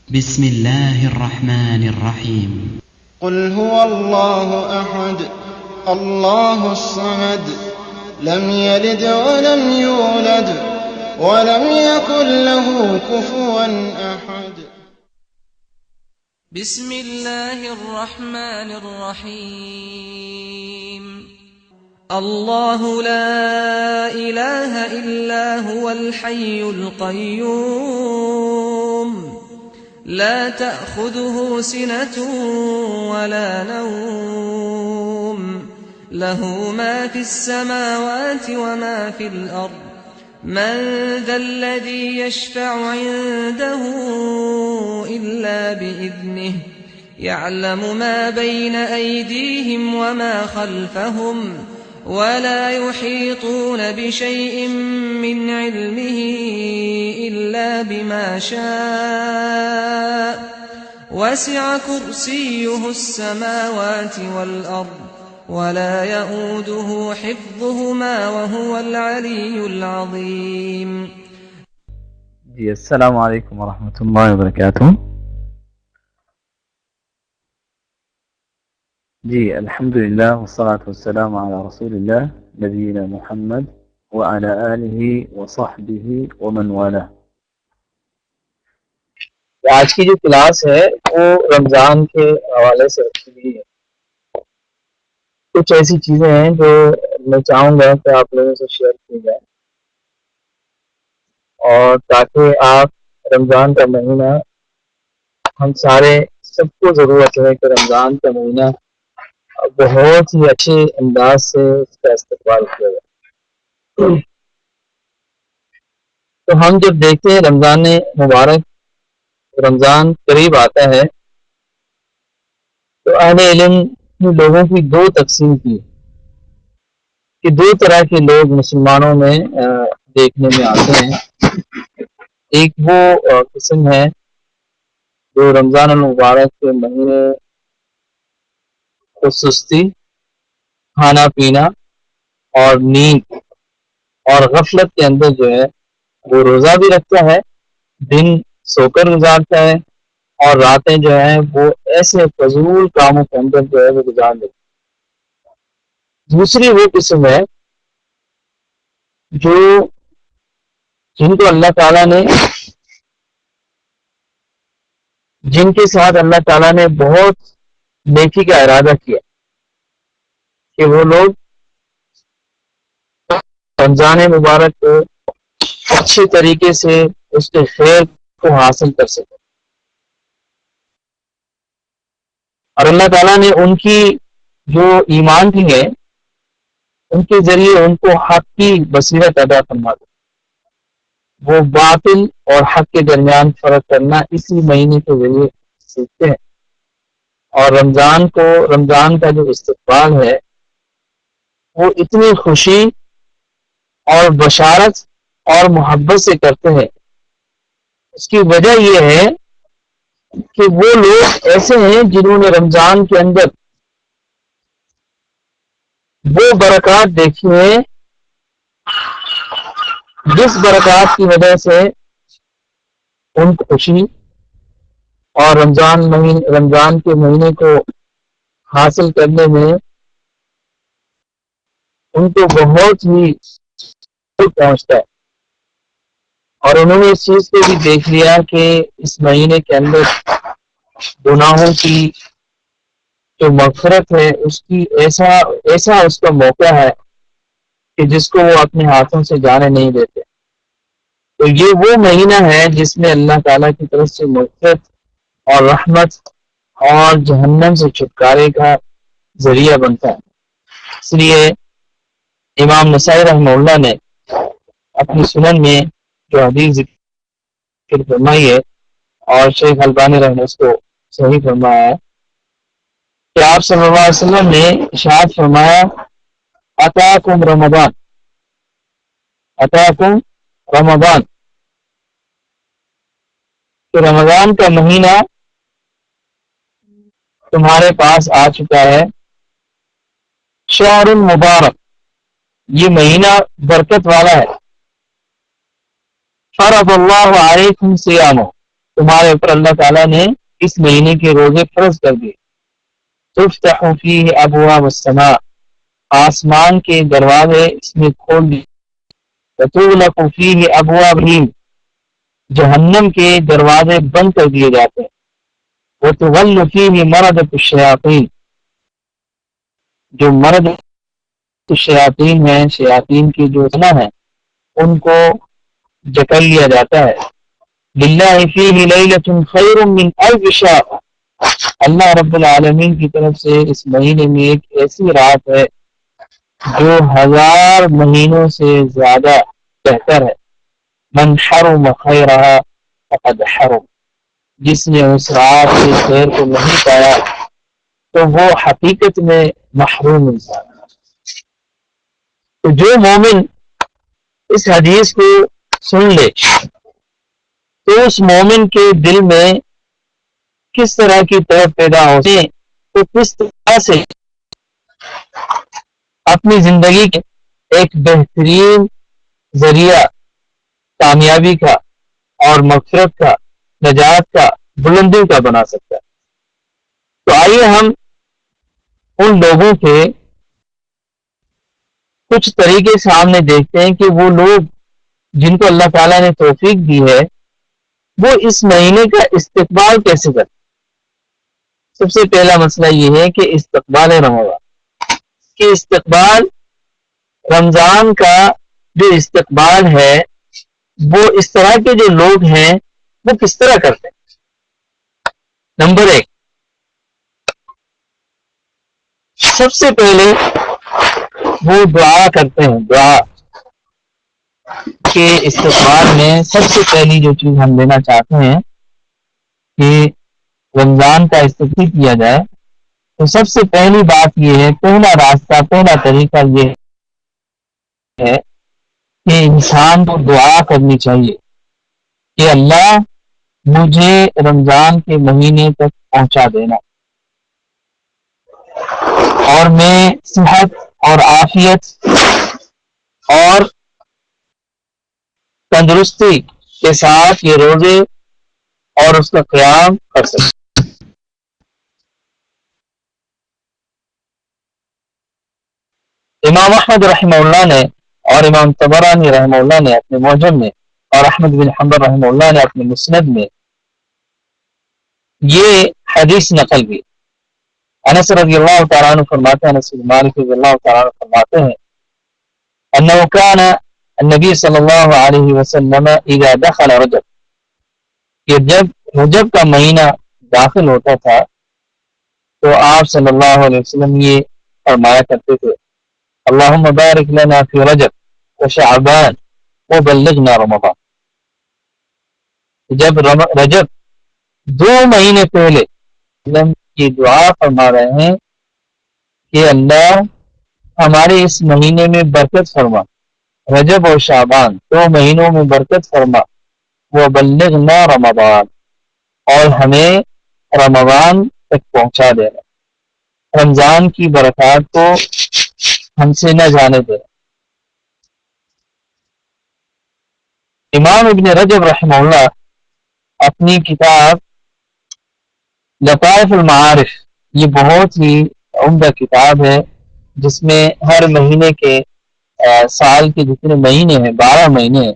بسم الله الرحمن الرحيم. قل هو الله أحد الله الصمد لم يلد ولم يولد ولم يكن له كفوا أحد. بسم الله الرحمن الرحيم. الله لا إله إلا هو الحي القيوم لا تأخذه سنة ولا نوم له ما في السماوات وما في الأرض من ذا الذي يشفع عنده إلا بإذنه يعلم ما بين أيديهم وما خلفهم ولا يحيطون بشيء من علمه إلا بما شاء وسع كرسيه السماوات والأرض ولا يؤوده حفظهما وهو العلي العظيم. جی السلام علیکم ورحمۃ اللہ وبرکاتہ. جی الحمدللہ والصلاة والسلام علی رسول اللہ نبینا محمد وعلی آلہ وصحبہ ومن والہ. آج کی جو کلاس ہے وہ رمضان کے حوالے سے رکھی گئی ہے. کچھ ایسی چیزیں ہیں جو میں چاہوں گا کہ آپ لوگوں سے شیئر کی جائے، اور تاکہ آپ رمضان کا مہینہ، ہم سارے سب کو ضرورت ہے کہ رمضان کا مہینہ بہت ہی اچھے انداز سے اس کا استقبال کیا جائے. تو ہم جب دیکھتے ہیں رمضان مبارک، رمضان قریب آتا ہے، تو اہل علم لوگوں کی دو تقسیم کی کہ دو طرح کے لوگ مسلمانوں میں دیکھنے میں آتے ہیں. ایک وہ قسم ہے جو رمضان المبارک کے مہینے کو سستی، کھانا پینا اور نیند اور غفلت کے اندر جو ہے وہ روزہ بھی رکھتا ہے، دن سو کر گزارتا ہے، اور راتیں جو ہیں وہ ایسے فضول کاموں کے اندر جو ہے وہ گزار دیتے ہیں. دوسری وہ قسم ہے جو جن کو اللہ تعالیٰ نے، جن کے ساتھ اللہ تعالیٰ نے بہت نیکی کا ارادہ کیا کہ وہ لوگ رمضان مبارک کو اچھے طریقے سے اس کے خیر کو حاصل کر سکے، اور اللہ تعالیٰ نے ان کی جو ایمان کی ہے ان کے ذریعے ان کو حق کی بصیرت عطا فرما دی. وہ باطل اور حق کے درمیان فرق کرنا اسی مہینے کے ذریعے سیکھتے ہیں، اور رمضان کا جو استقبال ہے وہ اتنی خوشی اور بشارت اور محبت سے کرتے ہیں. اس کی وجہ یہ ہے کہ وہ لوگ ایسے ہیں جنہوں نے رمضان کے اندر وہ برکات دیکھی ہیں جس برکات کی وجہ سے ان کو خوشی اور رمضان کے مہینے کو حاصل کرنے میں ان کو بہت ہی پہنچتا ہے. اور انہوں نے اس چیز کو بھی دیکھ لیا کہ اس مہینے کے اندر گناہوں کی جو مغفرت ہے اس کی ایسا اس کا موقع ہے کہ جس کو وہ اپنے ہاتھوں سے جانے نہیں دیتے. تو یہ وہ مہینہ ہے جس میں اللہ تعالیٰ کی طرف سے مغفرت اور رحمت اور جہنم سے چھٹکارے کا ذریعہ بنتا ہے. اس لیے امام نسائی رحمہ اللہ نے اپنی سنن میں جو حدیث ذکر فرمائی ہے، اور شیخ البانی رحمہ اس کو صحیح فرمایا ہے، کہ آپ صلی اللہ علیہ وسلم نے ارشاد فرمایا اتاکم رمضان کہ رمضان کا مہینہ تمہارے پاس آ چکا ہے. شہر مبارک، یہ مہینہ برکت والا ہے. فرض اللہ علیکم صیامہ، تمہارے اوپر اللہ تعالیٰ نے اس مہینے کے روزے فرض کر دیے. تفتح فیہ ابواب السماء، آسمان کے دروازے اس میں کھول دیے. وتغلق فیہ ابواب الجحیم، جہنم کے دروازے بند کر دیے جاتے ہیں. وتغل فیہ مردۃ الشیاطین، جو مرد الشیاطین ہیں، شیاطین کی جو سنا ہے ان کو جکڑ لیا جاتا ہے. للہ فیہ لیلۃ خیر من الف شہر، اللہ رب العالمین کی طرف سے اس مہینے میں ایک ایسی رات ہے جو 1000 مہینوں سے زیادہ بہتر ہے. من حرم خیرها فقد حرم، جس نے اس رات کے خیر کو نہیں پایا تو وہ حقیقت میں محروم انسان ہے. تو جو مومن اس حدیث کو سن لے تو اس مومن کے دل میں کس طرح کی طرف پیدا ہوتے ہیں، تو کس طرح سے اپنی زندگی کے ایک بہترین ذریعہ کامیابی کا اور مغفرت کا، نجات کا، بلندی کا بنا سکتا ہے. تو آئیے ہم ان لوگوں کے کچھ طریقے سامنے دیکھتے ہیں کہ وہ لوگ جن کو اللہ تعالیٰ نے توفیق دی ہے وہ اس مہینے کا استقبال کیسے کرتے. سب سے پہلا مسئلہ یہ ہے کہ استقبال رمضان، کہ استقبال رمضان کا جو استقبال ہے وہ اس طرح کے جو لوگ ہیں وہ کس طرح کرتے ہیں. نمبر 1، سب سے پہلے وہ دعا کرتے ہیں. دعا کے استقبال میں سب سے پہلی جو چیز ہم لینا چاہتے ہیں کہ رمضان کا استقبال کیا جائے تو سب سے پہلی بات یہ ہے، پہلا راستہ، پہلا طریقہ یہ ہے کہ انسان کو دعا کرنی چاہیے کہ اللہ مجھے رمضان کے مہینے تک پہنچا دینا اور میں صحت اور عافیت اور تندرستی کے ساتھ یہ روزے اور اس کا قیام کر سکتے. امام احمد رحمہ اللہ نے اور امام طبرانی رحمہ اللہ نے اپنے معجم میں اور احمد بن حنبل رحمہ اللہ نے اپنے مسند میں یہ حدیث نقل کی. انس رضی اللہ تعالیٰ عنہ فرماتے ہیں، انس بن مالک رضی اللہ تعالیٰ عنہ فرماتے ہیں انه كان النبي صلی اللہ علیہ وسلم اذا دخل رجب، کہ جب رجب کا مہینہ داخل ہوتا تھا تو آپ صلی اللہ علیہ وسلم یہ فرمایا کرتے تھے، اللہم بارک لنا فی رجب وشعبان وبلغنا رمضان. جب رجب 2 مہینے پہلے یہ دعا فرما رہے ہیں کہ اللہ ہمارے اس مہینے میں برکت فرما، رجب اور شعبان 2 مہینوں میں برکت فرما، وبلغنا رمضان، اور ہمیں رمضان تک پہنچا دینا، رمضان کی برکات کو ہم سے نہ جانے دے. امام ابن رجب رحمہ اللہ اپنی کتاب لطائف المعارف، یہ بہت ہی عمدہ کتاب ہے جس میں ہر مہینے کے سال کے جتنے مہینے ہیں 12 مہینے ہیں،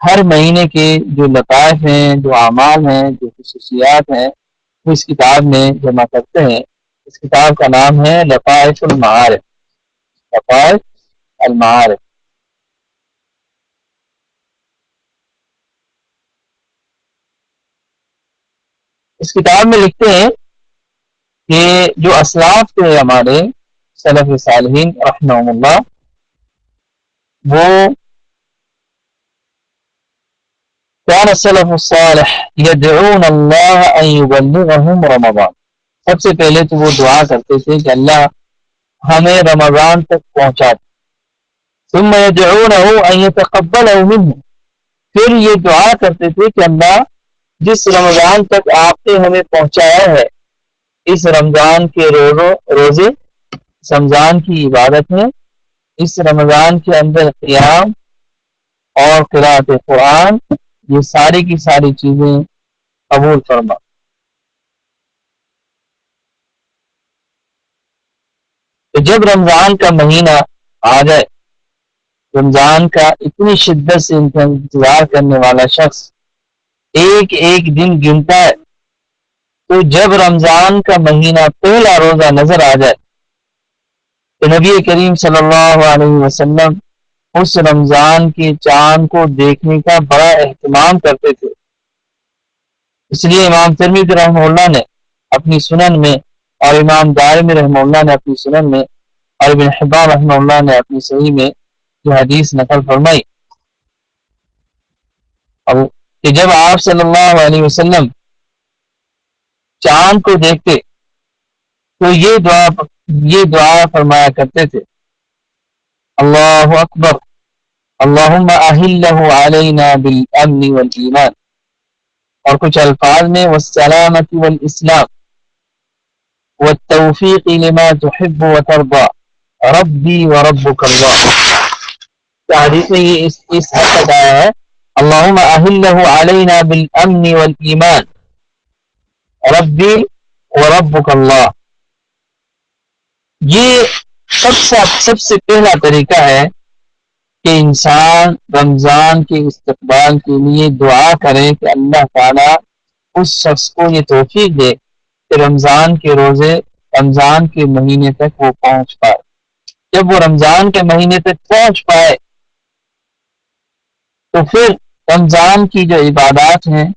ہر مہینے کے جو لطائف ہیں، جو اعمال ہیں، جو خصوصیات ہیں وہ اس کتاب میں جمع کرتے ہیں. اس کتاب کا نام ہے لطائف المعارف. لطائف المعارف. اس کتاب میں لکھتے ہیں کہ جو اسلاف تھے ہمارے سلف صالحین رحمہم اللہ، وہ كان السلف الصالح يدعون الله ان يبلغهم رمضان. سب سے پہلے تو وہ دعا کرتے تھے کہ اللہ ہمیں رمضان تک پہنچا دے. ثم يدعونه ان يتقبله منه، پھر یہ دعا کرتے تھے کہ اللہ جس رمضان تک آپ نے ہمیں پہنچایا ہے، اس رمضان کے روزے، اس رمضان کی عبادت میں، اس رمضان کے اندر قیام اور قراءت قرآن، یہ ساری کی ساری چیزیں قبول فرما۔ تو جب رمضان کا مہینہ آ جائے، رمضان کا اتنی شدت سے انتظار کرنے والا شخص ایک ایک دن گنتا ہے، تو جب رمضان کا مہینہ پہلا روزہ نظر آ جائے تو نبی کریم صلی اللہ علیہ وسلم اس رمضان کے چاند کو دیکھنے کا بڑا اہتمام کرتے تھے۔ اس لیے امام ترمذی رحمہ اللہ نے اپنی سنن میں، اور امام دارمی رحمہ اللہ نے اپنی سنن میں، اور ابن حبان رحمہ اللہ نے اپنی صحیح میں یہ حدیث نقل فرمائی کہ جب آپ صلی اللہ علیہ وسلم چاند کو دیکھتے تو یہ دعا فرمایا کرتے تھے، اللہ اکبر اللہم اہلہ علینا بالامن والایمان، اور کچھ الفاظ میں والسلامت والاسلام والتوفیق لما تحب وترضى ربی وربک اللہ۔ حدیث میں یہ اس حد تک آیا ہے، اللہم اہلہ علینا بالامن والایمان ربی وربک اللہ۔ یہ سب سے پہلا طریقہ ہے کہ انسان رمضان کے استقبال کے لیے دعا کرے کہ اللہ تعالیٰ اس شخص کو یہ توفیق دے کہ رمضان کے روزے رمضان کے مہینے تک وہ پہنچ پائے۔ جب وہ رمضان کے مہینے تک پہنچ پائے تو پھر رمضان کی جو عبادات ہیں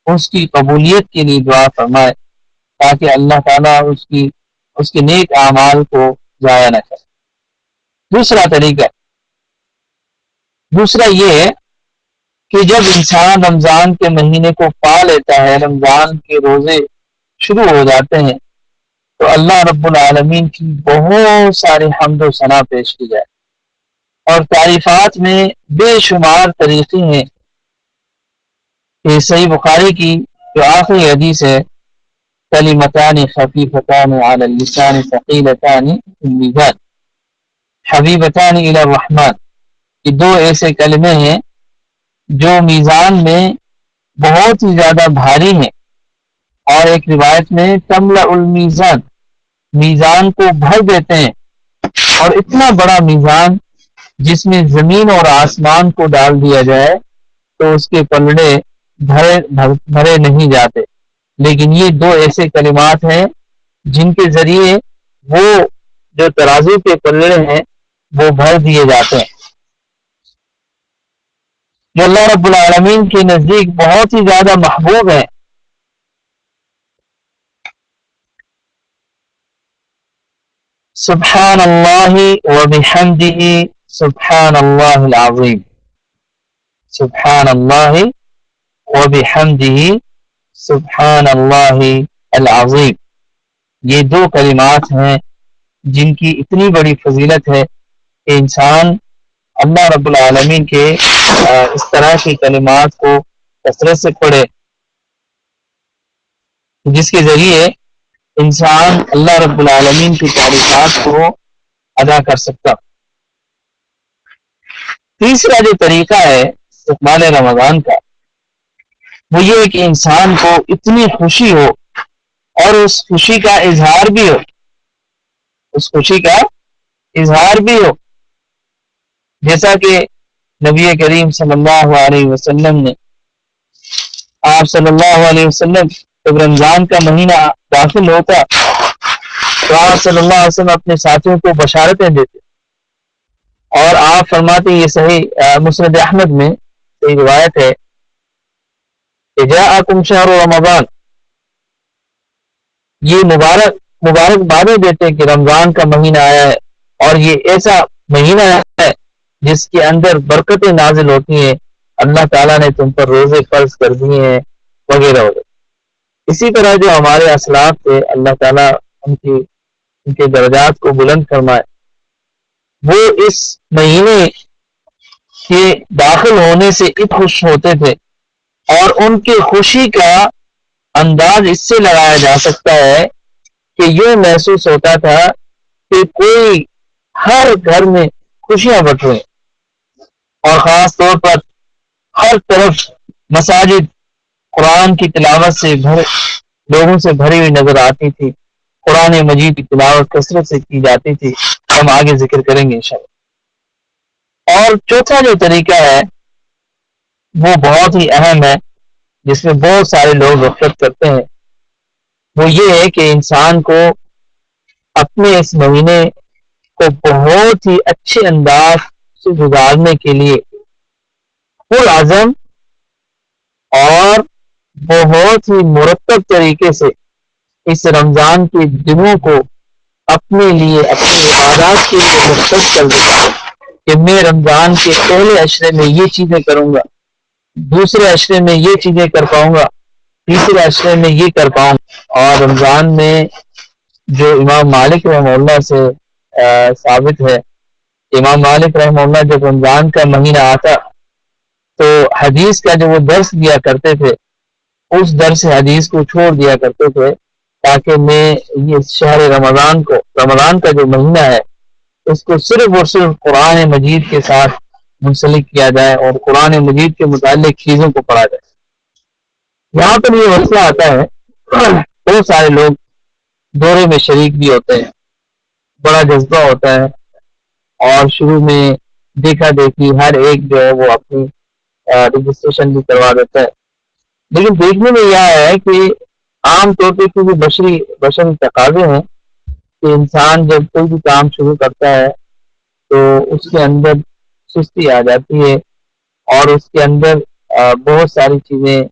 اس کی قبولیت کے لیے دعا فرمائے، تاکہ اللہ تعالیٰ اس کے نیک اعمال کو ضائع نہ کرے۔ دوسرا یہ ہے کہ جب انسان رمضان کے مہینے کو پا لیتا ہے، رمضان کے روزے شروع ہو جاتے ہیں، تو اللہ رب العالمین کی بہت ساری حمد و ثنا پیش کی جائے، اور تعریفات میں بے شمار طریقے ہیں۔ کہ صحیح بخاری کی جو آخری حدیث ہے، کلمتان خفیفتان علی اللسان ثقیلتان فی المیزان حبیبتان الی الرحمن، یہ دو ایسے کلمے ہیں جو میزان میں بہت ہی زیادہ بھاری ہیں، اور ایک روایت میں تملأ المیزان، میزان کو بھر دیتے ہیں، اور اتنا بڑا میزان جس میں زمین اور آسمان کو ڈال دیا جائے تو اس کے پلڑے بھرے نہیں جاتے۔ لیکن یہ دو ایسے کلمات ہیں جن کے ذریعے وہ جو ترازو کے پلڑے ہیں وہ بھر دیے جاتے ہیں، جو اللہ رب العالمین کے نزدیک بہت ہی زیادہ محبوب ہیں۔ سبحان اللہ وبحمدہ سبحان اللہ العظیم، سبحان اللہ وبحمدہ سبحان اللہ العظیم، یہ دو کلمات ہیں جن کی اتنی بڑی فضیلت ہے کہ انسان اللہ رب العالمین کے اس طرح کی کلمات کو کثرت سے پڑھے، جس کے ذریعے انسان اللہ رب العالمین کی تعریفات کو ادا کر سکتا۔ تیسرا جو طریقہ ہے استقبال رمضان کا، وہ یہ ہے کہ انسان کو اتنی خوشی ہو اور اس خوشی کا اظہار بھی ہو، اس خوشی کا اظہار بھی ہو، جیسا کہ نبی کریم صلی اللہ علیہ وسلم نے، آپ صلی اللہ علیہ وسلم جب رمضان کا مہینہ داخل ہوتا تو آپ صلی اللہ علیہ وسلم اپنے ساتھیوں کو بشارتیں دیتے، اور آپ فرماتے، یہ صحیح مسند احمد میں صحیح روایت ہے کہ جاءکم شہر رمضان، یہ مبارک بادیں دیتے کہ رمضان کا مہینہ آیا ہے، اور یہ ایسا مہینہ ہے جس کے اندر برکتیں نازل ہوتی ہیں، اللہ تعالیٰ نے تم پر روزے فرض کر دیے ہیں، وغیرہ وغیرہ۔ اسی طرح جو ہمارے اسلاف تھے، اللہ تعالیٰ ان کے درجات کو بلند فرمائے، وہ اس مہینے کے داخل ہونے سے اتنا خوش ہوتے تھے، اور ان کی خوشی کا انداز اس سے لگایا جا سکتا ہے کہ یوں محسوس ہوتا تھا کہ کوئی ہر گھر میں خوشیاں بٹ رہے ہیں، اور خاص طور پر ہر طرف مساجد قرآن کی تلاوت سے لوگوں سے بھری ہوئی نظر آتی تھی. قرآن مجید کی تلاوت کثرت سے کی جاتی تھی. ہم آگے ذکر کریں گے انشاءاللہ. اور چوتھا جو طریقہ ہے وہ بہت ہی اہم ہے، جس میں بہت سارے لوگ غفلت کرتے ہیں. وہ یہ ہے کہ انسان کو اپنے اس مہینے کو بہت ہی اچھے انداز سے گزارنے کے لیے پر عزم اور بہت ہی مرتب طریقے سے اس رمضان کے دنوں کو اپنے لیے اپنی عبادات کے لیے مختص کر دیتا ہے کہ میں رمضان کے پہلے عشرے میں یہ چیزیں کروں گا، دوسرے عشرے میں یہ چیزیں کر پاؤں گا، تیسرے عشرے میں یہ کر پاؤں گا. اور رمضان میں جو امام مالک رحمہ اللہ سے ثابت ہے، امام مالک رحمہ اللہ جب رمضان کا مہینہ آتا تو حدیث کا جو وہ درس دیا کرتے تھے اس درس حدیث کو چھوڑ دیا کرتے تھے تاکہ میں یہ شہر رمضان کا جو مہینہ ہے اس کو صرف اور صرف قرآن مجید کے ساتھ منسلک کیا جائے اور قرآن مجید کے متعلق چیزوں کو پڑھا جائے. یہاں پر یہ مسئلہ آتا ہے، بہت سارے لوگ دورے میں شریک بھی ہوتے ہیں، بڑا جذبہ ہوتا ہے اور شروع میں دیکھا دیکھی ہر ایک جو ہے وہ اپنی رجسٹریشن بھی کروا دیتا ہے. لیکن دیکھنے میں یہ ہے کہ عام طور پہ کیونکہ بشری تقاضے ہیں کہ انسان جب کوئی بھی کام شروع کرتا ہے تو اس کے اندر سستی آ جاتی ہے اور اس کے اندر بہت ساری چیزیں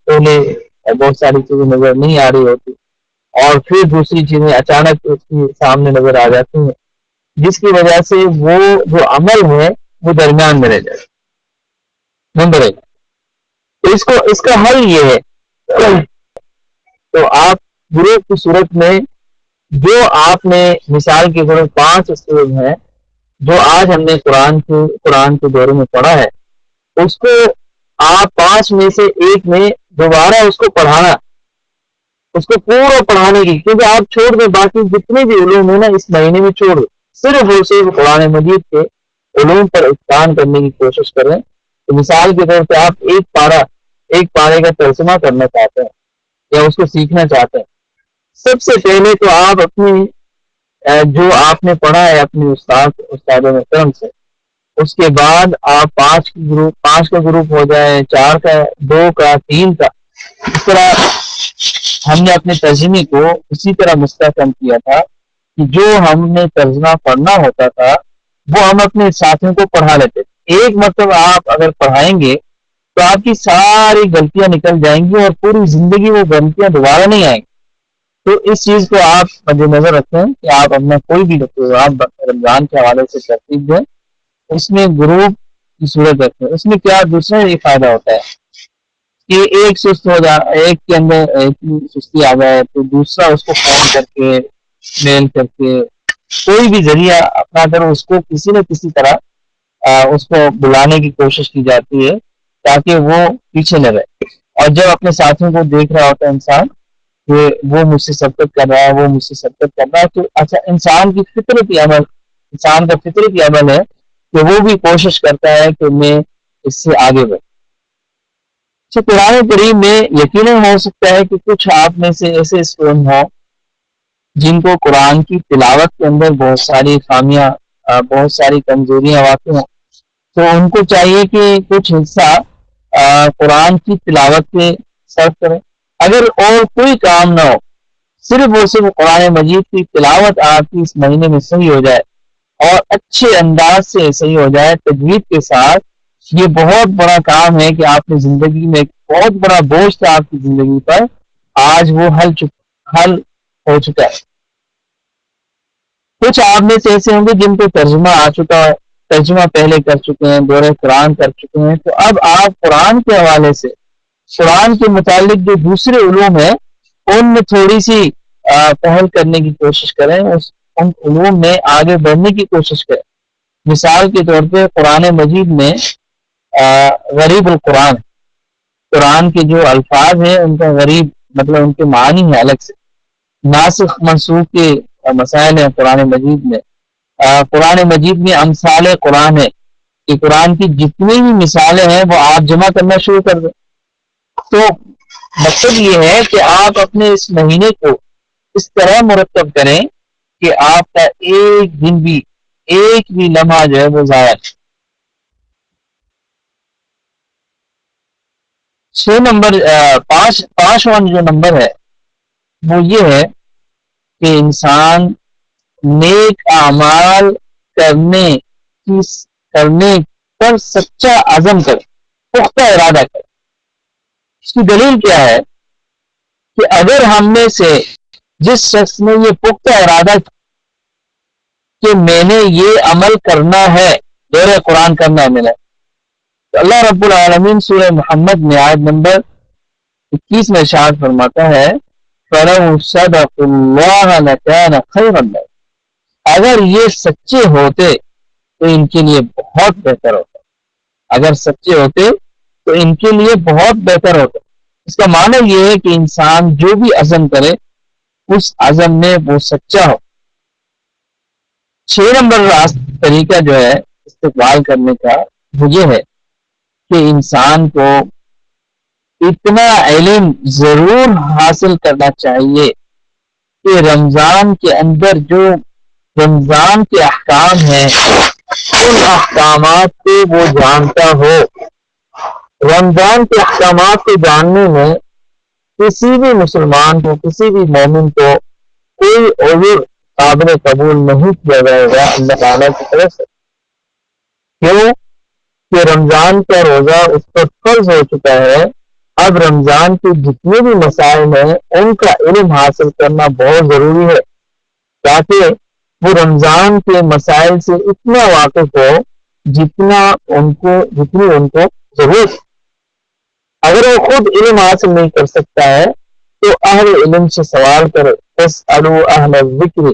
پہلے بہت ساری چیزیں نظر نہیں آ رہی ہوتی اور پھر دوسری چیزیں اچانک اس کے سامنے نظر آ جاتی ہیں، جس کی وجہ سے وہ جو عمل ہے وہ درمیان میں رہ جائے. نمبر 1 تو اس کا حل یہ ہے، تو آپ گروپ کی صورت میں جو آپ نے مثال کے طور 5 اسٹیج ہیں جو آج ہم نے قرآن کے دورے میں پڑھا ہے، اس کو آپ 5 میں سے 1 میں دوبارہ اس کو پڑھانا، اس کو پورا پڑھانے کی، کیونکہ آپ چھوڑ دیں باقی جتنے بھی علوم ہیں نا اس مہینے میں چھوڑ دیں، صرف اور صرف قرآن مجید کے علوم پر اتقان کرنے کی کوشش کریں. تو مثال کے طور پہ آپ ایک پارے کا ترجمہ کرنا چاہتے ہیں یا اس کو سیکھنا چاہتے ہیں، سب سے پہلے تو آپ اپنی جو آپ نے پڑھا ہے اپنے استادوں محترم سے، اس کے بعد آپ 5 کا گروپ ہو جائے، 4 کا، 2 کا، 3 کا. اس طرح ہم نے اپنے ترجمے کو اسی طرح مستحکم کیا تھا کہ جو ہم نے ترجمہ پڑھنا ہوتا تھا وہ ہم اپنے ساتھیوں کو پڑھا لیتے تھے. ایک مرتبہ آپ اگر پڑھائیں گے تو آپ کی ساری غلطیاں نکل جائیں گی اور پوری زندگی وہ غلطیاں دوبارہ نہیں آئیں گی. تو اس چیز کو آپ مد نظر رکھیں کہ آپ اپنا کوئی بھی پروگرام رمضان کے حوالے سے ترتیب دیں، اس میں گروپ کی صورت رکھیں. اس میں کیا دوسرا یہ فائدہ ہوتا ہے کہ ایک سست ہو جائے، ایک کے اندر ایک سستی آ جائے تو دوسرا اس کو فون کر کے میل کر کے کوئی بھی ذریعہ اپنا کر اس کو کسی نہ کسی طرح اس کو بلانے کی کوشش کی جاتی ہے تاکہ وہ پیچھے نہ رہے. اور جب اپنے ساتھیوں کو دیکھ رہا ہوتا ہے انسان کہ وہ مجھ سے سبقت کر رہا ہے، وہ مجھ سے سبقت کر رہا ہے، تو اچھا انسان کا فطرتی عمل ہے کہ وہ بھی کوشش کرتا ہے کہ میں اس سے آگے بڑھوں. قرآن کریم میں یقیناً ہو سکتا ہے کہ کچھ آپ میں سے ایسے اسٹوڈنٹ ہوں جن کو قرآن کی تلاوت کے اندر بہت ساری خامیاں، بہت ساری کمزوریاں واقع ہوں، تو ان کو چاہیے کہ کچھ حصہ قرآن کی تلاوت کے صرف کریں. اگر اور کوئی کام نہ ہو، صرف اور صرف قرآن مجید کی تلاوت آپ کی اس مہینے میں صحیح ہو جائے اور اچھے انداز سے صحیح ہو جائے تجوید کے ساتھ، یہ بہت بڑا کام ہے کہ آپ نے زندگی میں ایک بہت بڑا بوجھ تھا آپ کی زندگی پر، آج وہ حل ہو چکا ہے. کچھ آپ میں سے ایسے ہوں گے جن کو ترجمہ آ چکا ہے، ترجمہ پہلے کر چکے ہیں، دورہ قرآن کر چکے ہیں، تو اب آپ قرآن کے حوالے سے قرآن کے متعلق جو دوسرے علوم ہیں ان میں تھوڑی سی پہل کرنے کی کوشش کریں، ان علوم میں آگے بڑھنے کی کوشش کریں. مثال کے طور پہ قرآن مجید میں غریب القرآن، قرآن کے جو الفاظ ہیں ان کا غریب مطلب ان کے معنی ہیں الگ سے. ناسخ منسوخ کے مسائل ہیں قرآن مجید میں. قرآن مجید میں امثال قرآن ہے کہ قرآن کی جتنی بھی مثالیں ہیں وہ آپ جمع کرنا شروع کر دیں. تو مقصد یہ ہے کہ آپ اپنے اس مہینے کو اس طرح مرتب کریں کہ آپ کا ایک دن بھی ایک بھی لمحہ جو ہے وہ ضائع نہیں۔ 6 نمبر 5واں جو نمبر ہے وہ یہ ہے کہ انسان نیک اعمال کرنے پر سچا عزم کرے، پختہ ارادہ کرے۔ اس کی دلیل کیا ہے کہ اگر ہم میں سے جس شخص نے یہ پختہ ارادہ کہ میں نے یہ عمل کرنا ہے، دور قرآن کرنا ہے میں نے، تو اللہ رب العالمین سورہ محمد میں آیت نمبر 21 میں ارشاد فرماتا ہے فَلَوْ صَدَقُوا اللَّهَ لَكَانَ خَيْرًا لَهُمْ، اگر یہ سچے ہوتے تو ان کے لیے بہت بہتر ہوتا، اگر سچے ہوتے تو ان کے لیے بہت بہتر ہوتا۔ اس کا معنی یہ ہے کہ انسان جو بھی عزم کرے اس عزم میں وہ سچا ہو۔ 6 نمبر طریقہ جو ہے استقبال کرنے کا وہ یہ ہے کہ انسان کو اتنا علم ضرور حاصل کرنا چاہیے کہ رمضان کے اندر جو رمضان کے احکام ہیں ان احکامات کو وہ جانتا ہو۔ رمضان کے احکامات کو جاننے میں کسی بھی مسلمان کو، کسی بھی مومن کو کوئی عذر قابل قبول نہیں کیا جائے گا اللہ تعالیٰ کی طرف سے، کیوں کہ رمضان کا روزہ اس پر فرض ہو چکا ہے۔ اب رمضان کے جتنے بھی مسائل ہیں ان کا علم حاصل کرنا بہت ضروری ہے تاکہ وہ رمضان کے مسائل سے اتنا واقف ہو جتنی ان کو ضرورت ہے۔ اگر وہ خود علم حاصل نہیں کر سکتا ہے تو اہل علم سے سوال کرے، فاسألوا اہل الذکر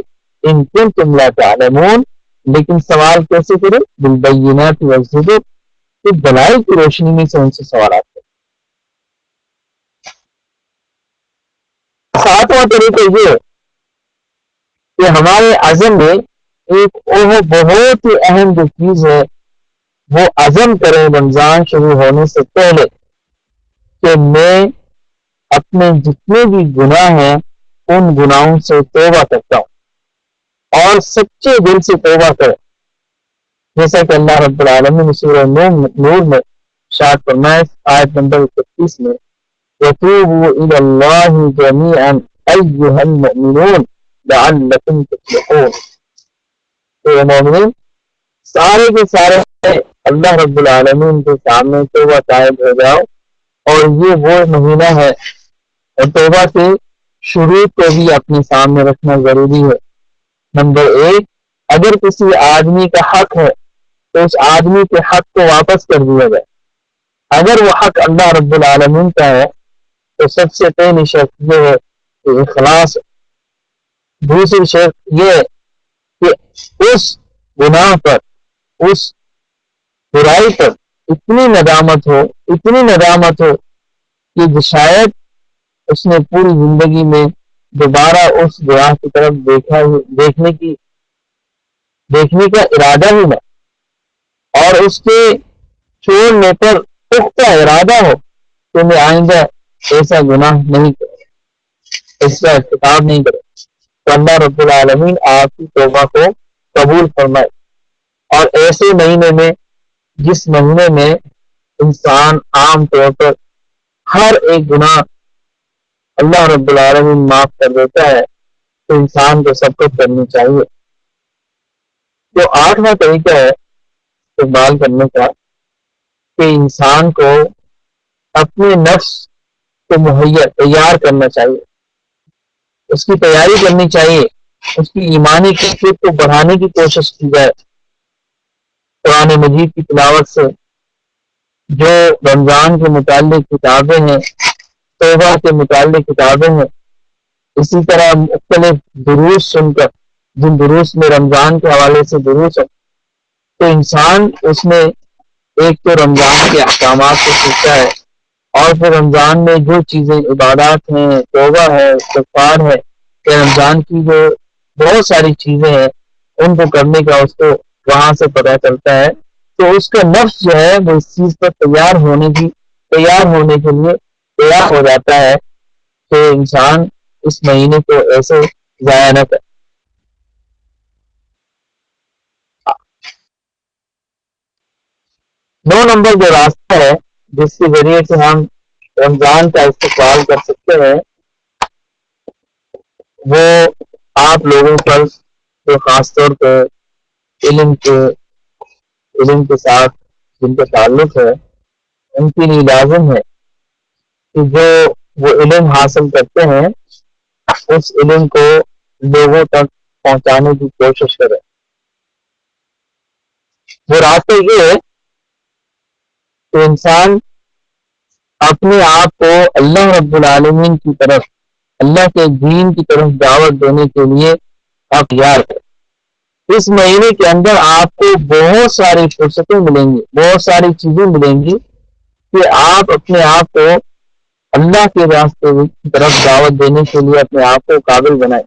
ان کنتم لا تعلمون، لیکن سوال کیسے کرے؟ بالبینات والزبر، کہ دلائل کی روشنی میں سے ان سے سوالات کرے۔ 7واں طریقہ یہ کہ ہمارے عزم میں ایک بہت ہی اہم جو چیز ہے وہ عزم کریں رمضان شروع ہونے سے پہلے کہ میں اپنے جتنے بھی گناہ ہیں ان گناہوں سے توبہ کرتا ہوں اور سچے دل سے توبہ کریں، جیسا کہ اللہ رب العالمین سورہ نور میں ارشاد فرمائے آیت نمبر 31 میں وَتُوبُوا إِلَى اللَّهِ جَمِيعًا أَيُّهَا الْمُؤْمِنُونَ لَعَلَّكُمْ تُفْلِحُونَ۔ تو مومنین سارے کے سارے اللہ رب العالمین کے سامنے توبہ طائب ہو جاؤ، اور یہ وہ مہینہ ہے اور توبہ کے شروع کو بھی اپنے سامنے رکھنا ضروری ہے۔ نمبر 1، اگر کسی آدمی کا حق ہے تو اس آدمی کے حق کو واپس کر دیا جائے۔ اگر وہ حق اللہ رب العالمین کا ہے تو سب سے پہلی شرط یہ ہے کہ اخلاص۔ دوسری شرط یہ ہے کہ اس گناہ پر، اس برائی پر اتنی ندامت ہو کہ شاید اس نے پوری زندگی میں دوبارہ اس گناہ کی طرف دیکھنے کا ارادہ ہی نہ، اور اس کے چھوڑنے پر پختہ ارادہ ہو کہ میں آئندہ ایسا گناہ نہیں کرے، ایسا ارتکاب نہیں کرے، تو اللہ رب العالمین آپ کی توبہ کو قبول فرمائے۔ اور ایسے مہینے میں، جس مہینے میں انسان عام طور پر ہر ایک گناہ اللہ رب العالمین معاف کر دیتا ہے، تو انسان کو صبر کرنی چاہیے۔ جو 8واں طریقہ ہے استقبال کرنے کا کہ انسان کو اپنے نفس کو تیار کرنا چاہیے، اس کی تیاری کرنی چاہیے، اس کی ایمانی کیفیت کو بڑھانے کی کوشش کی جائے۔ قرآن مجید کی تلاوت سے، جو رمضان کے متعلق کتابیں ہیں، توبہ کے متعلق کتابیں ہیں، اسی طرح مختلف دروس سن کر، جن دروس میں رمضان کے حوالے سے دروس ہے، تو انسان اس میں ایک تو رمضان کے احکامات کو سیکھتا ہے، اور پھر رمضان میں جو چیزیں عبادات ہیں، توبہ ہے، استغفار ہے، کہ رمضان کی جو بہت ساری چیزیں ہیں ان کو کرنے کا اس کو وہاں سے پتہ چلتا ہے، تو اس کا نفس جو ہے وہ اس چیز پر تیار ہونے کے لیے تیار ہو جاتا ہے کہ انسان اس مہینے کو ایسے ضائع نہ کرے۔ 9 نمبر جو راستہ ہے جس کے ذریعے سے ہم رمضان کا استقبال کر سکتے ہیں وہ آپ لوگوں پر جو خاص طور پہ علم کے ساتھ جن کا تعلق ہے ان کے لیے لازم ہے کہ جو وہ علم حاصل کرتے ہیں اس علم کو لوگوں تک پہنچانے کی کوشش کریں۔ وہ راستہ یہ ہے کہ انسان اپنے آپ کو اللہ رب العالمین کی طرف، اللہ کے دین کی طرف دعوت دینے کے لیے آپ تیار کریں۔ اس مہینے کے اندر آپ کو بہت ساری فرصتیں ملیں گی، بہت ساری چیزیں ملیں گی کہ آپ اپنے آپ کو اللہ کے راستے کی طرف دعوت دینے کے لیے اپنے آپ کو قابل بنائیں۔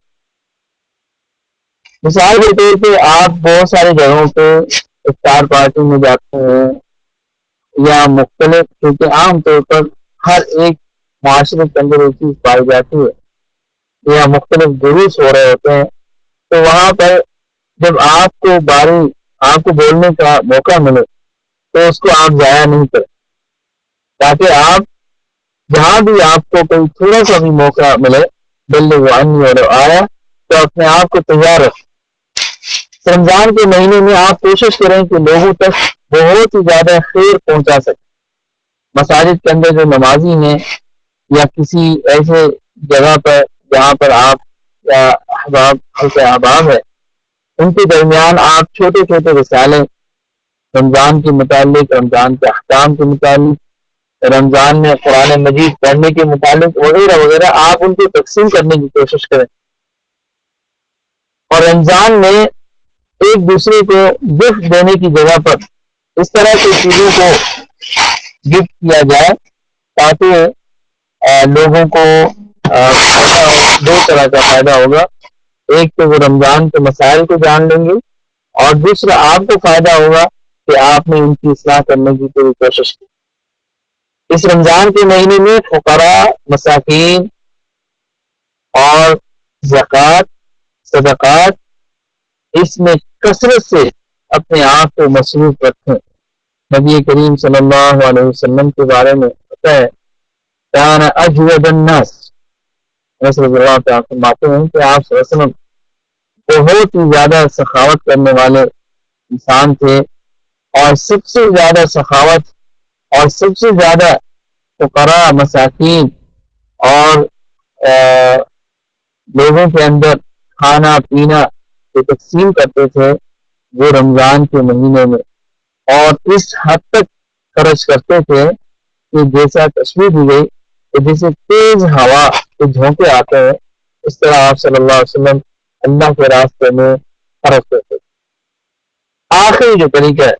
مثال کے طور پہ آپ بہت سارے جگہوں پہ افطار پارٹی میں جاتے ہیں یا مختلف، کیونکہ عام طور پر ہر ایک معاشرے کے اندر ایک چیز پائی جاتی ہے یا مختلف دروس ہو رہے ہوتے ہیں، تو وہاں پر جب آپ کو بولنے کا موقع ملے تو اس کو آپ ضائع نہیں کریں، تاکہ آپ جہاں بھی آپ کو کوئی تھوڑا سا بھی موقع ملے بلغوا عنی ولو آیا تو اپنے آپ کو تیار رکھیں۔ رمضان کے مہینے میں آپ کوشش کریں کہ لوگوں تک بہت ہی زیادہ خیر پہنچا سکیں۔ مساجد کے اندر جو نمازی ہیں یا کسی ایسے جگہ پر جہاں پر آپ یا احباب ہے ان کے درمیان آپ چھوٹے چھوٹے رسالے رمضان کے متعلق، رمضان کے احکام کے متعلق، رمضان میں قرآن مجید پڑھنے کے متعلق وغیرہ وغیرہ آپ ان کو تقسیم کرنے کی کوشش کریں، اور رمضان میں ایک دوسرے کو گفٹ دینے کی جگہ پر اس طرح کی چیزوں کو گفٹ کیا جائے تاکہ لوگوں کو دو طرح کا فائدہ ہوگا۔ ایک تو وہ رمضان کے مسائل کو جان لیں گے، اور دوسرا آپ کو فائدہ ہوگا کہ آپ نے ان کی اصلاح کرنے کی پوری کوشش کی۔ اس رمضان کے مہینے میں فقراء، مساکین اور زکوٰۃ، صدقات، اس میں کثرت سے اپنے آپ کو مصروف رکھیں۔ نبی کریم صلی اللہ علیہ وسلم کے بارے میں پتہ ہے کان اجود الناس، رسول اللہ تعالیٰ فرماتے ہیں کہ آپ صلی اللہ علیہ وسلم بہت ہی زیادہ سخاوت کرنے والے انسان تھے، اور سب سے زیادہ سخاوت اور سب سے زیادہ فقراء، مساکین اور لوگوں کے اندر کھانا پینا جو تقسیم کرتے تھے وہ رمضان کے مہینے میں، اور اس حد تک خرچ کرتے تھے کہ جیسا تصویر دی گئی کہ جیسے تیز ہوا کے جھونکے آتے ہیں اس طرح آپ صلی اللہ علیہ وسلم اللہ کے راستے میں خرچ کرتے تھے۔ آخری جو طریقہ ہے،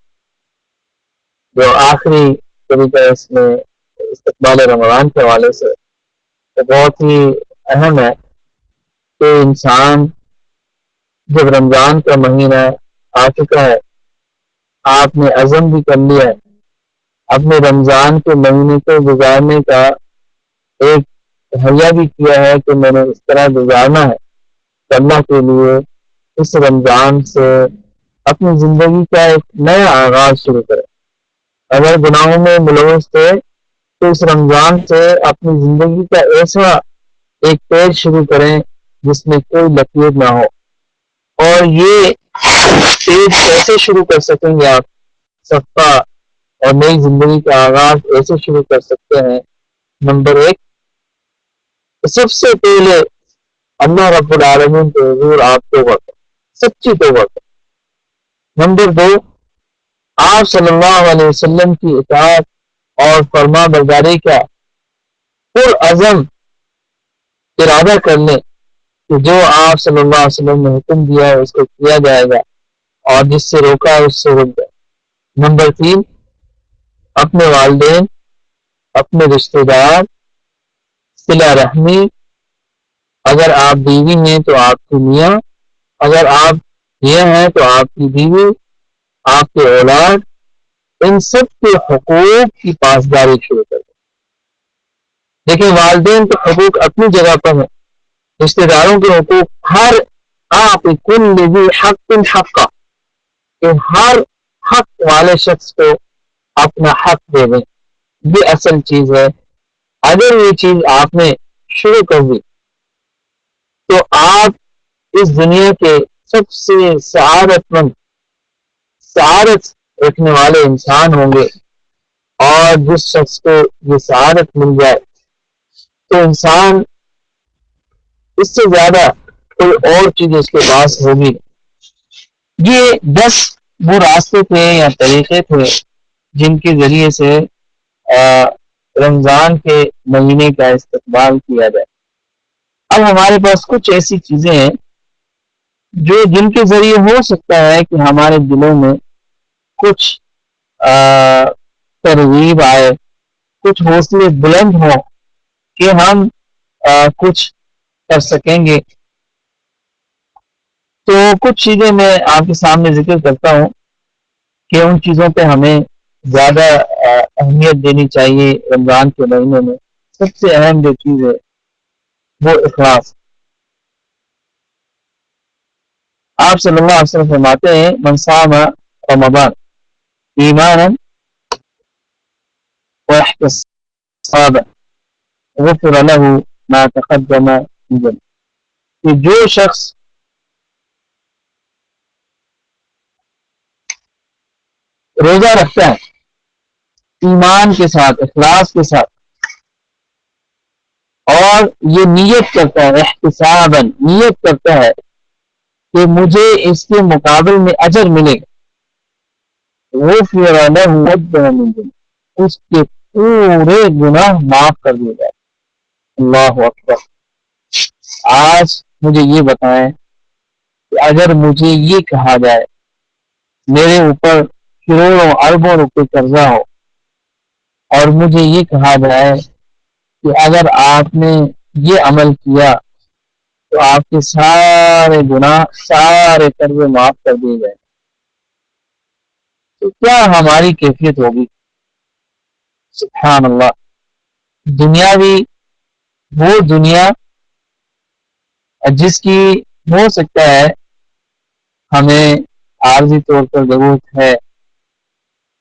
جو آخری طریقہ ہے اس میں استقبال رمضان کے حوالے سے تو بہت ہی اہم ہے کہ انسان جب رمضان کا مہینہ آ چکا ہے، آپ نے عزم بھی کر لیا ہے اپنے رمضان کے مہینے کو گزارنے کا، ایک تہیا بھی کیا ہے کہ میں نے اس طرح گزارنا ہے، تو اللہ کے لیے اس رمضان سے اپنی زندگی کا ایک نیا آغاز شروع کریں۔ اگر گناہوں میں ملوث تھے تو اس رمضان سے اپنی زندگی کا ایسا ایک پیج شروع کریں جس میں کوئی لکیر نہ ہو۔ اور یہ پیج کیسے شروع کر سکیں گے آپ؟ صفحہ اور نئی زندگی کا آغاز ایسے شروع کر سکتے ہیں، نمبر 1 سب سے پہلے اللہ رب العالمین کے حضور آپ توبہ کریں، سچی توبہ کریں۔ نمبر 2 آپ صلی اللہ علیہ وسلم کی اطاعت اور فرما برداری کا پرعزم ارادہ کر لیں کہ جو آپ صلی اللہ علیہ وسلم نے حکم دیا ہے اس کو کیا جائے گا، اور جس سے روکا ہے اس سے رک جائے۔ نمبر 3 اپنے والدین، اپنے رشتہ دار، صلہ رحمی، اگر آپ بیوی ہیں تو آپ کی میاں، اگر آپ میاں ہیں تو آپ کی بیوی، آپ کے اولاد، ان سب کے حقوق کی پاسداری شروع کر دیں۔ دیکھیں والدین کے حقوق اپنی جگہ پر ہیں، رشتہ داروں کے حقوق، ہر آپ کل ذی حق حق کا، کہ ہر حق والے شخص کو اپنا حق دے دیں، یہ اصل چیز ہے۔ اگر یہ چیز آپ نے شروع کر دی تو آپ اس دنیا کے سب سے سعادت رکھنے والے انسان ہوں گے، اور جس شخص کو یہ سعادت مل جائے تو انسان اس سے زیادہ کوئی اور چیز اس کے پاس ہوگی۔ یہ 10 وہ راستے تھے یا طریقے تھے جن کے ذریعے سے رمضان کے مہینے کا استقبال کیا جائے۔ اب ہمارے پاس کچھ ایسی چیزیں ہیں جن کے ذریعے ہو سکتا ہے کہ ہمارے دلوں میں کچھ ترغیب آئے، کچھ حوصلے بلند ہوں کہ ہم کچھ کر سکیں گے۔ تو کچھ چیزیں میں آپ کے سامنے ذکر کرتا ہوں کہ ان چیزوں پہ ہمیں زیادہ اہمیت دینی چاہیے رمضان کے مہینے میں۔ سب سے اہم جو چیز ہے وہ اخلاص۔ آپ صلی اللہ علیہ وسلم فرماتے ہیں من صام رمضان ایمانا واحتسابا غفر له ما تقدم من ذنبه، کہ جو شخص روزہ رکھتا ہے ایمان کے ساتھ، اخلاص کے ساتھ، اور یہ نیت کرتا ہے، احتسابا نیت کرتا ہے کہ مجھے اس کے مقابل میں اجر ملے گا، غفر له ما تقدم من ذنبه، اس کے پورے گناہ معاف کر دیے جائے۔ اللہ اکبر۔ آج مجھے یہ بتائیں کہ اگر مجھے یہ کہا جائے میرے اوپر کروڑوں اربوں روپے قرضہ ہو، اور مجھے یہ کہا جائے کہ اگر آپ نے یہ عمل کیا تو آپ کے سارے گناہ، سارے قرضے معاف کر دیے جائیں، تو کیا ہماری کیفیت ہوگی؟ سبحان اللہ۔ دنیاوی وہ دنیا جس کی ہو سکتا ہے ہمیں عارضی طور پر ضرورت ہے،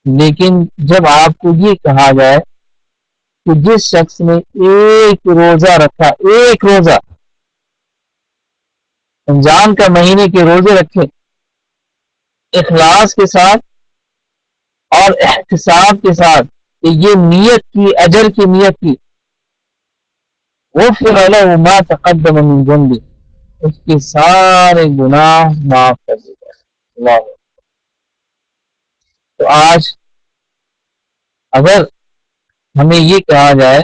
لیکن جب آپ کو یہ کہا جائے کہ جس شخص نے ایک روزہ رکھا، ایک روزہ رمضان کا مہینے کے روزے رکھے اخلاص کے ساتھ اور احتساب کے ساتھ، کہ یہ نیت کی، اجر کی نیت کی، غفر له ما تقدم من ذنبه، اس کے سارے گناہ معاف کر دیے جائیں۔ اللہ۔ تو آج اگر ہمیں یہ کہا جائے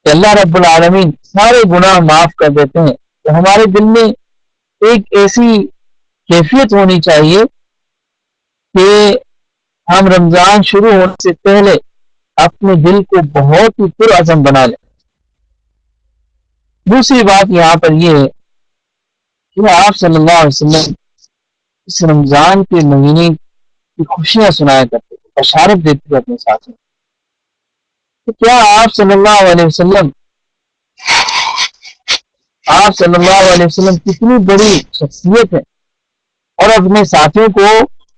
کہ اللہ رب العالمین سارے گناہ معاف کر دیتے ہیں، تو ہمارے دل میں ایک ایسی کیفیت ہونی چاہیے کہ ہم رمضان شروع ہونے سے پہلے اپنے دل کو بہت ہی پرعزم بنا لیں۔ دوسری بات یہاں پر یہ ہے کہ آپ صلی اللہ علیہ وسلم اس رمضان کے مہینے کی خوشیاں سنایا کرتے تھے، بشارت دیتے تھے اپنے ساتھیوں۔ تو کیا آپ صلی اللہ علیہ وسلم کتنی بڑی شخصیت ہے اور اپنے ساتھیوں کو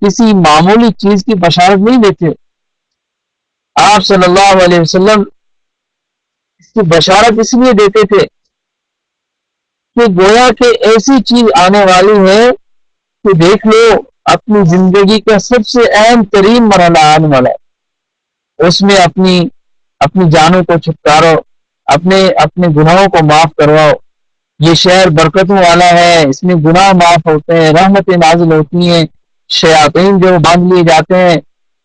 کسی معمولی چیز کی بشارت نہیں دیتے۔ آپ صلی اللہ علیہ وسلم اس کی بشارت اس لیے دیتے تھے کہ گویا کہ ایسی چیز آنے والی ہے کہ دیکھ لو اپنی زندگی کا سب سے اہم ترین مرحلہ آنے والا ہے، اس میں اپنی جانوں کو چھٹکارو، اپنے گناہوں کو معاف کرواؤ۔ یہ شہر برکتوں والا ہے، اس میں گناہ معاف ہوتے ہیں، رحمتیں نازل ہوتی ہیں، شیاطین جو باندھ لیے جاتے ہیں،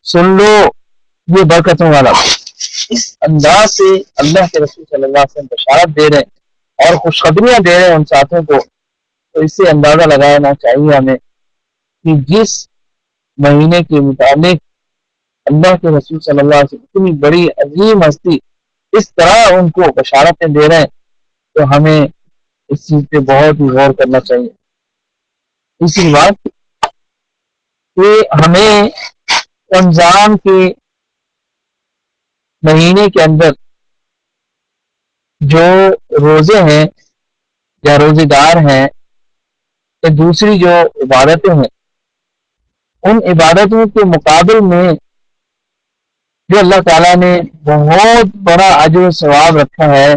سن لو یہ برکتوں والا۔ اس انداز سے اللہ کے رسول صلی اللہ علیہ وسلم بشارت دے رہے ہیں اور خوشخبریاں دے رہے ہیں ان ساتھوں کو، تو اس سے اندازہ لگانا چاہیے ہمیں کہ جس مہینے کے متعلق اللہ کے رسول صلی اللہ علیہ وسلم اتنی بڑی عظیم ہستی اس طرح ان کو بشارتیں دے رہے ہیں، تو ہمیں اس چیز پہ بہت ہی غور کرنا چاہیے۔ اسی بات کہ ہمیں رمضان کے مہینے کے اندر جو روزے ہیں یا روزے دار ہیں یا دوسری جو عبادتیں ہیں، ان عبادتوں کے مقابل میں جو اللہ تعالیٰ نے بہت بڑا اجر و ثواب رکھا ہے،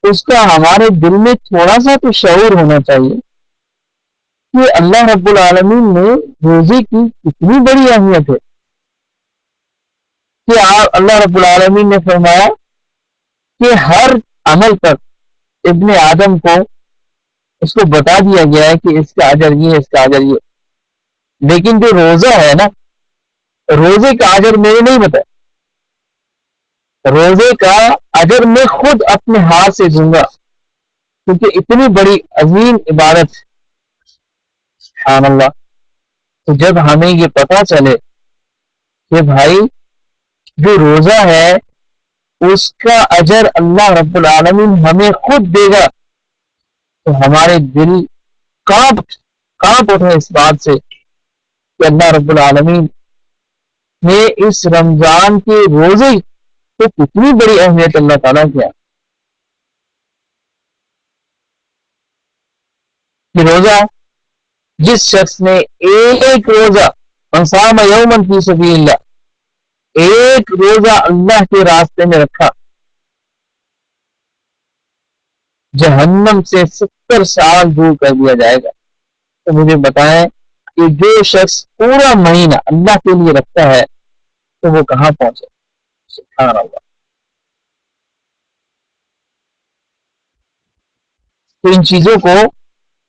اس کا ہمارے دل میں تھوڑا سا تو شعور ہونا چاہیے کہ اللہ رب العالمین نے روزے کی کتنی بڑی اہمیت ہے کہ اللہ رب العالمین نے فرمایا کہ ہر عمل پر ابن آدم کو اس کو بتا دیا گیا ہے کہ اس کا اجر یہ ہے، اس کا اجر یہ، لیکن جو روزہ ہے نا، روزے کا اجر میرے نہیں بتا، روزے کا اجر میں خود اپنے ہاتھ سے دوں گا، کیونکہ اتنی بڑی عظیم عبادت، سبحان اللہ۔ تو جب ہمیں یہ پتا چلے کہ بھائی جو روزہ ہے اس کا اجر اللہ رب العالمین ہمیں خود دے گا، تو ہمارے دل کانپ اٹھے اس بات سے کہ اللہ رب العالمین نے اس رمضان کے روزے تو کتنی بڑی اہمیت اللہ تعالیٰ کیا کہ روزہ جس شخص نے ایک روزہ انصام یومن فی سبیل اللہ، ایک روزہ اللہ کے راستے میں رکھا، جہنم سے 70 سال دور کر دیا جائے گا۔ تو مجھے بتائیں کہ جو شخص پورا مہینہ اللہ کے لیے رکھتا ہے تو وہ کہاں پہنچے؟ سبحان اللہ۔ تو ان چیزوں کو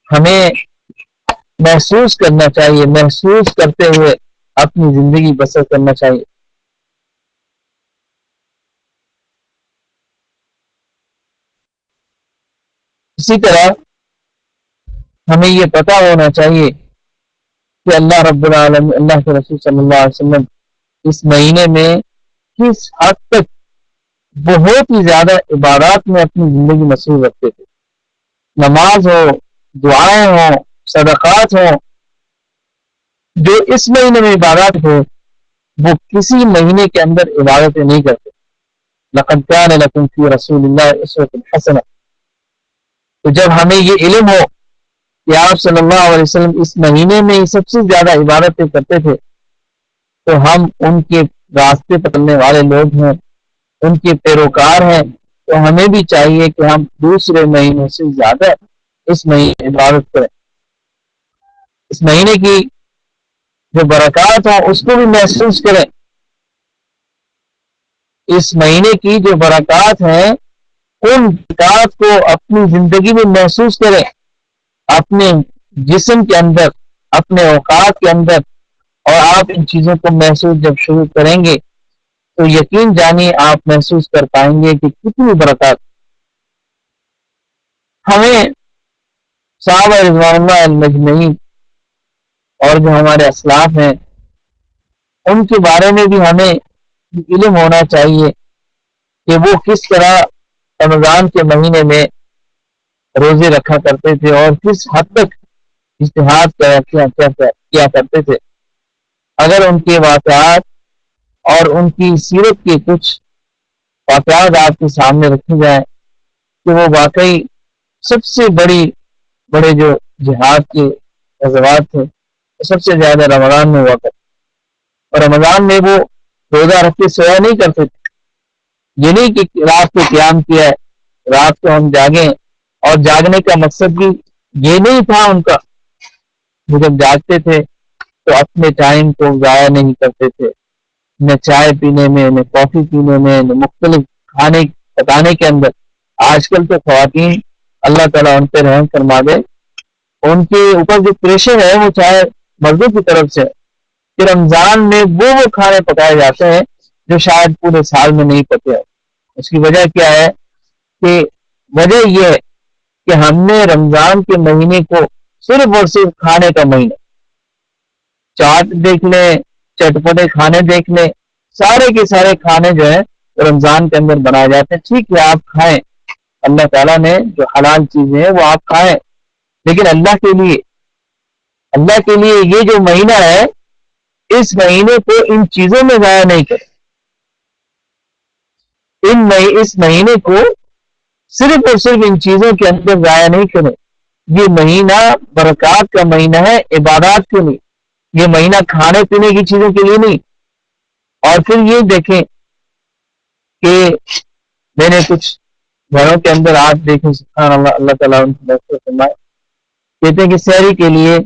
ہمیں محسوس کرنا چاہیے، محسوس کرتے ہوئے اپنی زندگی بسر کرنا چاہیے۔ اسی طرح ہمیں یہ پتہ ہونا چاہیے کہ اللہ رب العالمین، اللہ کے رسول صلی اللہ علیہ وسلم اس مہینے میں کس حد تک بہت ہی زیادہ عبادات میں اپنی زندگی مصروف رکھتے تھے، نماز ہو، دعائیں ہوں، صدقات ہوں۔ جو اس مہینے میں عبادات ہو وہ کسی مہینے کے اندر عبادتیں نہیں کرتے۔ لقد كان لكم في رسول الله اسوة حسنة۔ تو جب ہمیں یہ علم ہو کہ آپ صلی اللہ علیہ وسلم اس مہینے میں سب سے زیادہ عبادتیں کرتے تھے، تو ہم ان کے راستے پر چلنے والے لوگ ہیں، ان کے پیروکار ہیں، تو ہمیں بھی چاہیے کہ ہم دوسرے مہینوں سے زیادہ اس مہینے عبادت کریں، اس مہینے کی جو برکات ہوں اس کو بھی محسوس کریں، اس مہینے کی جو برکات ہیں ان برکات کو اپنی زندگی میں محسوس کریں، اپنے جسم کے اندر، اپنے اوقات کے اندر، اور آپ ان چیزوں کو محسوس جب شروع کریں گے تو یقین جانیے آپ محسوس کر پائیں گے کہ کتنی برکات۔ ہمیں صحابہ رضوان اللہ المجمعین اور جو ہمارے اسلاف ہیں ان کے بارے میں بھی ہمیں علم ہونا چاہیے کہ وہ کس طرح رمضان کے مہینے میں روزے رکھا کرتے تھے اور کس حد تک اجتہاد کیا کرتے تھے۔ اگر ان کے واقعات اور ان کی سیرت کے کچھ واقعات آپ کے سامنے رکھے جائیں کہ وہ واقعی سب سے بڑے جو جہاد کے غزوات تھے سب سے زیادہ رمضان میں ہوا کرتے، اور رمضان میں وہ روزہ رکھ کے سویا نہیں کرتے تھے۔ یہ نہیں کہ رات کو قیام کیا ہے، رات کو ہم جاگیں، اور جاگنے کا مقصد بھی یہ نہیں تھا ان کا، وہ جب جاگتے تھے تو اپنے ٹائم کو ضائع نہیں کرتے تھے، نہ چائے پینے میں، نہ کافی پینے میں، نہ مختلف کھانے پکانے کے اندر۔ آج کل تو خواتین اللہ تعالیٰ ان پہ رحم فرما دے، ان کے اوپر جو پریشر ہے وہ چاہے مردوں کی طرف سے، کہ رمضان میں وہ کھانے پکائے جاتے ہیں جو شاید پورے سال میں نہیں پکے۔ اس کی وجہ کیا ہے؟ کہ وجہ یہ ہے کہ ہم نے رمضان کے مہینے کو صرف اور صرف کھانے کا مہینہ، چاٹ دیکھ لیں، چٹپٹے کھانے دیکھ لیں، سارے کے سارے کھانے جو ہیں رمضان کے اندر بنائے جاتے ہیں۔ ٹھیک ہے آپ کھائیں، اللہ تعالیٰ نے جو حلال چیزیں ہیں وہ آپ کھائیں، لیکن اللہ کے لیے یہ جو مہینہ ہے اس مہینے کو ان چیزوں میں ضائع نہیں کریں، اس مہینے کو صرف اور صرف ان چیزوں کے اندر ضائع نہیں کریں۔ یہ مہینہ برکات کا مہینہ ہے، عبادات کے لیے، یہ مہینہ کھانے پینے کی چیزوں کے لیے نہیں۔ اور پھر یہ دیکھیں کہ میں نے کچھ گھروں کے اندر آپ دیکھیں، سبحان اللہ، اللہ تعالیٰ ان کو بخشے فرمائے، کہتے ہیں کہ سحری کے لیے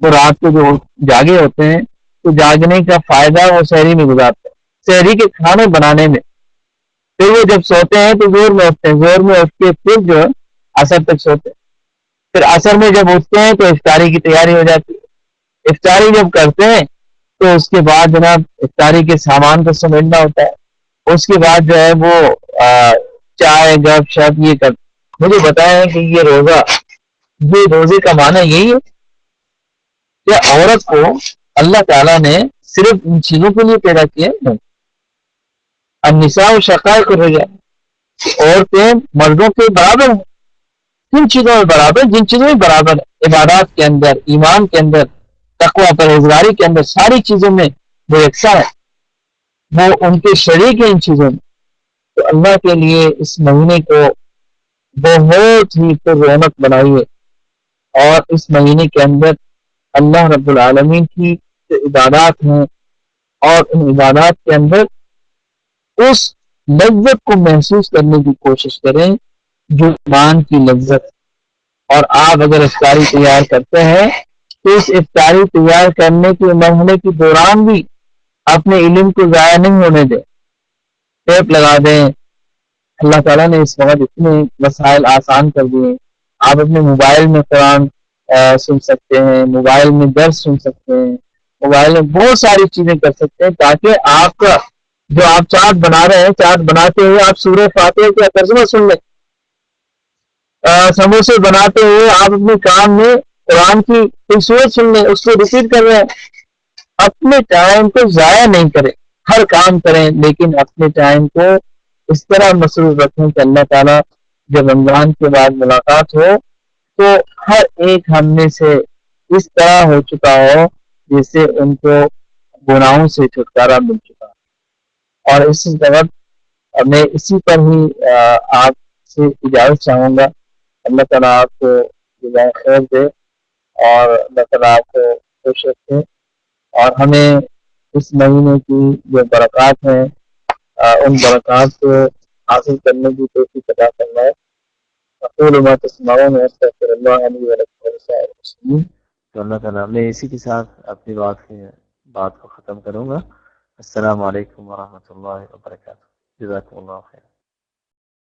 وہ رات کو جو جاگے ہوتے ہیں تو جاگنے کا فائدہ وہ سحری میں گزارتے ہیں، سحری کے کھانے بنانے میں۔ پھر وہ جب سوتے ہیں تو زور میں اٹھتے ہیں، زور میں اٹھ کے پھر جو عصر تک سوتے ہیں، پھر عصر میں جب اٹھتے ہیں تو افطاری کی تیاری ہو جاتی ہے۔ افطاری جب کرتے ہیں تو اس کے بعد جناب افطاری کے سامان کو سمیٹنا ہوتا ہے، اس کے بعد جو ہے وہ چائے گپ شپ یہ کر مجھے بتائیں کہ یہ روزہ، یہ روزے کا معنی یہی ہے کہ عورت کو اللہ تعالیٰ نے صرف ان چیزوں کے لیے پیدا کیا ہے؟ النساء شقائق الرجال، عورتیں مردوں کے برابر ہیں، کن چیزوں میں برابر؟ جن چیزوں میں برابر ہے، عبادات کے اندر، ایمان کے اندر، تقوی پرہیزگاری کے اندر، ساری چیزوں میں وہ یکساں ہے، وہ ان کے شریک ہیں ان چیزوں میں۔ تو اللہ کے لیے اس مہینے کو بہت ہی پر رونق بنائیے، اور اس مہینے کے اندر اللہ رب العالمین کی جو عبادات ہیں، اور ان عبادات کے اندر اس لذت کو محسوس کرنے کی کوشش کریں جو ایمان کی لذت۔ اور آپ اگر افطاری تیار کرتے ہیں تو اس افطاری تیار کرنے کے مرحلے کے دوران بھی اپنے علم کو ضائع نہیں ہونے دیں، ٹیپ لگا دیں۔ اللہ تعالیٰ نے اس وقت اتنے مسائل آسان کر دیے، آپ اپنے موبائل میں قرآن سن سکتے ہیں، موبائل میں درس سن سکتے ہیں، موبائل میں بہت ساری چیزیں کر سکتے ہیں، تاکہ آپ کا جو آپ چارٹ بنا رہے ہیں، چارٹ بناتے ہوئے آپ سورہ فاتحہ کا ترجمہ سن لیں، سموسے بناتے ہوئے آپ اپنے کام میں قرآن کی کوئی سورت سن لیں، اس کو ریپیٹ کر رہے ہیں۔ اپنے ٹائم کو ضائع نہیں کریں، ہر کام کریں لیکن اپنے ٹائم کو اس طرح مصروف رکھیں کہ اللہ تعالیٰ جب رمضان کے بعد ملاقات ہو تو ہر ایک ہم میں سے اس طرح ہو چکا ہو جیسے ان کو گناہوں سے چھٹکارا مل چکا ہے۔ اور اس وقت میں اسی پر ہی آپ سے اجازت چاہوں گا۔ اللہ تعالیٰ آپ کو جزائے خیر دے، اور اللہ تعالیٰ آپ کو خوش رکھے، اور ہمیں اس مہینے کی جو برکات ہیں ان برکات کو حاصل کرنے کی توفیق عطا فرمائے۔ اقول ما تسمعون واستغفر اللہ لی ولکم ولسائر المسلمین۔ تو اللہ تعالیٰ، میں اسی کے ساتھ اپنی بات کو ختم کروں گا۔ السلام علیکم ورحمۃ اللہ وبرکاتہ۔ جزاکم اللہ خیر۔